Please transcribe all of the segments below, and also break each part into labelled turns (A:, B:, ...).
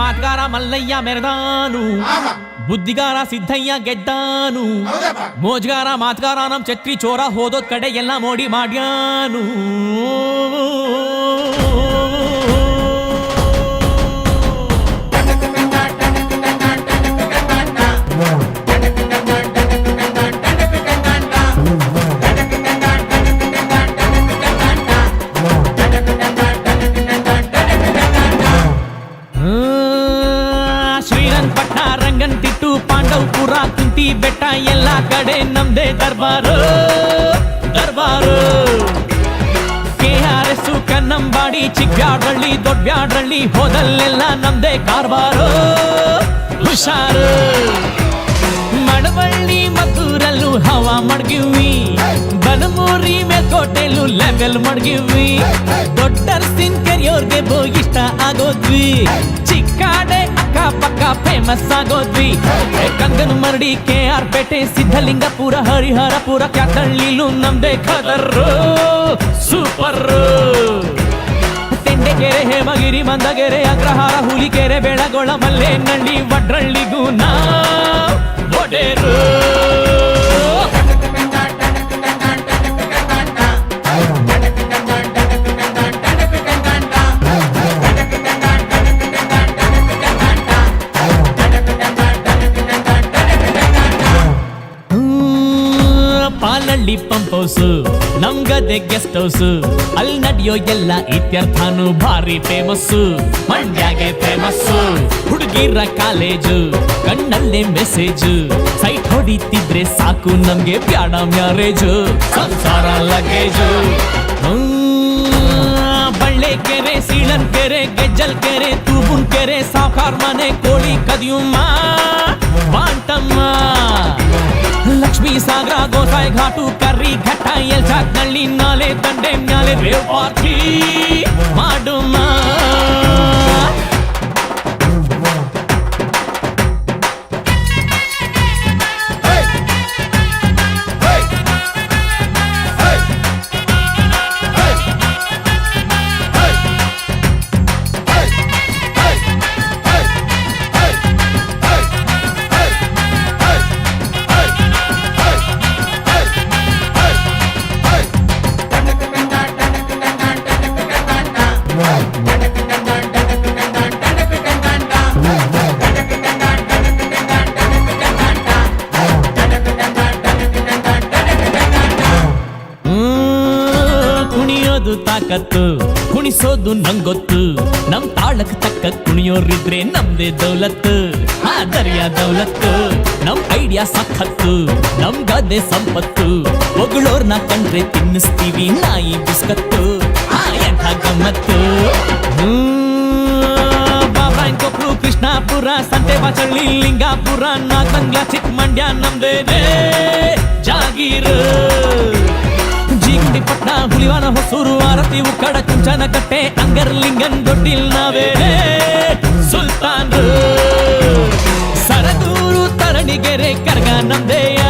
A: ಮಾತ್ಗಾರ ಮಲ್ಲಯ್ಯ ಮೆರೆದಾನು, ಬುದ್ಧಿಗಾರ ಸಿದ್ದಯ್ಯ ಗೆದ್ದಾನು, ಮೋಜ್ಗಾರ ಮಾತ್ಗಾರ ನಮ್ ಛತ್ರಿ ಚೋರ ಹೋದೋದ್ ಕಡೆ ಎಲ್ಲ ಮೋಡಿ ಮಾಡ್ಯಾನು. ಶ್ರೀರಂಗಪಟ್ಟಣ ರಂಗನತಿಟ್ಟು ಪಾಂಡವಪುರ ಕುಂತಿ ಬೆಟ್ಟ ಎಲ್ಲ ಕಡೆ ನಮ್ದೇ ದರ್ಬಾರು ದರ್ಬಾರು. KRS ಕನ್ನಂಬಾಡಿ ಚಿಕ್ಕಬ್ಯಾಡ್ರಳ್ಳಿ ದೊಡ್ಡಬ್ಯಾಡ್ರಳ್ಳಿ ಹೋದಲ್ಲೆಲ್ಲ ನಮ್ದೇ ಕಾರ್ಬಾರು ಹುಷಾರು. ಮಳವಳ್ಳಿ ಮದ್ದೂರಲ್ಲೂ ಹವಾ ಮಡ್ಗಿವಿ, ಬನಮೂರಿ ಮೇಲ್ಕೋಟೆಲ್ಲೂ ಲೆವೆಲ್ ಮಡ್ಗಿವಿ, ದೊಡ್ಡರ್ಸಿನ್ ಕೆರಿಯೋರ್ಗೆ ಇಷ್ಟ ಆಗೋದ್ವಿ, ಚಿಕ್ಕಾಡೆ ಅಕ್ಕ ಪಕ್ಕ ಫೇಮಸ್ ಆಗೋದ್ವಿ. ಕಂಗನ ಮರಡಿ KR ಪೇಟೆ ಸಿದ್ಧಲಿಂಗಪುರ ಹರಿಹರಪುರ ಕ್ಯಾತಳ್ಳಿಲೂ ನಮ್ದೇ ಖದರ್ರು ಸೂಪರ್. ತೆಂಡೆಕೆರೆ ಹೇಮಗಿರಿ ಮಂದಗೆರೆ ಅಗ್ರಹಾರ ಹುಲಿಕೆರೆ ಬೆಳಗೊಳ ಮಲ್ಲೇನಹಳ್ಳಿ ವಡ್ರಳ್ಳಿಗೂ ನಾವ್ ಒಡೆರು. ಪಾಲಳ್ಳಿ ಪಂಪ್ ಹೌಸ್ ನಮ್ಗದೆ ಗೆಸ್ಟ್ ಹೌಸ್, ಅಲ್ಲಿ ನಡೆಯೋ ಎಲ್ಲ ಇತ್ಯರ್ಥನು ಭಾರಿ ಫೇಮಸ್. ಮಂಡ್ಯಾಗೆ ಫೇಮಸ್ ಹುಡುಗಿರ ಕಾಲೇಜು, ಕಣ್ಣಲ್ಲೇ ಮೆಸೇಜ್, ಸೈಟ್ ಹೊಡಿತಿದ್ರೆ ಸಾಕು ನಮ್ಗೆ ಬ್ಯಾಡ ಮ್ಯಾರೇಜ್, ಸಂಸಾರ ಲಗೇಜು. ಬಳ್ಳೆಕೆರೆ ಸೀಳನ್ಕೆರೆ ಗೆಜ್ಜಲ್ ಕೆರೆ ತೂಬುನ್ ಕೆರೆ ಸಾವ್ಕಾರ್ ಮನೆ ಕೋಳಿ ಕದಿಯುಮ್ಮ ಬಾಂಟಮ್ಮ. ಲಕ್ಷ್ಮೀ ಸಾಗರ ಗೋಸಾಯಿ ಘಾಟು ಕರ್ರಿ ಘಟ್ಟ ಎಲ್ಚಾಕ್ನಳ್ಳಿ ನಾಲೆ ದಂಡೆ ಮ್ಯಾಲೆ ರೇವ್ ಪಾರ್ಟಿ ಮಾಡುಮ್ಮ. ಕುಣಿಯೋದು ತಾಕತ್ತು, ಕುಣಿಸೋದು ನಂಗೊತ್ತು, ನಮ್ ತಾಳಕ್ ತಕ್ಕ ಕುಣಿಯೋರಿದ್ರೆ ನಮ್ದೇ ದೌಲತ್ತು. ದರ್ಯಾ ದೌಲತ್ತು ನಮ್ ಐಡಿಯಾ ಸಖತ್ತು, ನಮ್ ಗದ್ದೆ ಸಂಪತ್ತು, ಹೊಗಳೋರ್ನ ಕಂಡ್ರೆ ತಿನ್ನಿಸ್ತೀವಿ ನಾಯಿ ಬಿಸ್ಕತ್ತು. ಎಂಥ ಗಮ್ಮತ್ತು. ಬಾಬಾಯ್ಕೊಪ್ರು ಕೃಷ್ಣಾಪುರ ಸಂತೆ ಬಾಚಳ್ಳಿ ಲಿಂಗಾಪುರ ನಾಗಮಂಗ್ಲ ಚಿಕ್ಕಮಂಡ್ಯ ನಮ್ದೇನೆ ಜಾಗೀರು. ಜೀಗುಂಡಿಪಟ್ನ ಹುಲಿವಾನ ಹೊಸೂರು ಆರತಿ ಉಕ್ಕಡ ಕುಂಚನ ಕಟ್ಟೆ ಅಂಗರ್ಲಿಂಗನ್ ದೊಡ್ಡಿಲ್ ನಾವೇನೆ ಸುಲ್ತಾನ್ರು. ಸರದೂರು ತರಣಿಗೆರೆ ಕರ್ಗ ನಮ್ದೇಯ,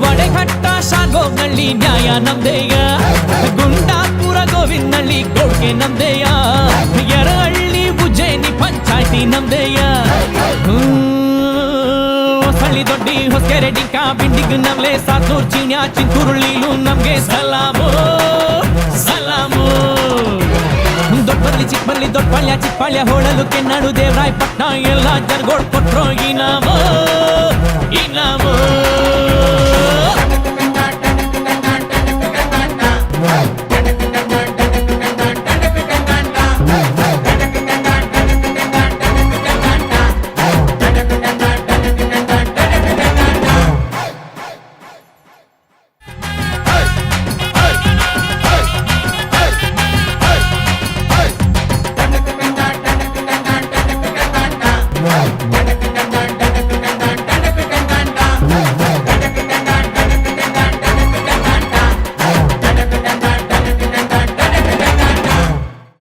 A: ವಡೆಘಟ್ಟ ಶಾಗೋಗ್ನಳ್ಳಿ ನ್ಯಾಯ ನಮ್ದೇಯ, ಗುಂಡಾಪುರ ಗೋವಿಂದಳ್ಳಿ ಕೊಡ್ಗೆ ನಮ್ದೇಯ, ಯರಹಳ್ಳಿ ಉಜ್ಜಯಿನಿ ಪಂಚಾಯ್ತಿ ನಮ್ದೇಯ. ಹೊಸಳ್ಳಿ ದೊಡ್ಡಿ ಹೊಸಕೆರೆ ಡಿಂಕ ಬಿಂಡಿಗ್ ನಮ್ಲೆ ಸಾತೂರ್ ಚೀನ್ಯ ಚಿಂತೂರುಳ್ಳಿಲು ನಮ್ಗೆ ಸಲಾಮು ಸಲಾಮು. ದೊಡ್ಡಬರ್ಲಿ ಚಿಕ್ಕಬರ್ಲಿ ದೊಡ್ಡಪಾಳ್ಯ ಚಿಕ್ಕಪಾಳ್ಯ ಹೋಳಲು ಕೆನ್ನಾಡು ದೇವರಾಯಪಟ್ಟಣ ಎಲ್ಲ ಜನಗೋಡ್ ಕೊಟ್ರೋ ಇನಾಮು ಇನಾಮು.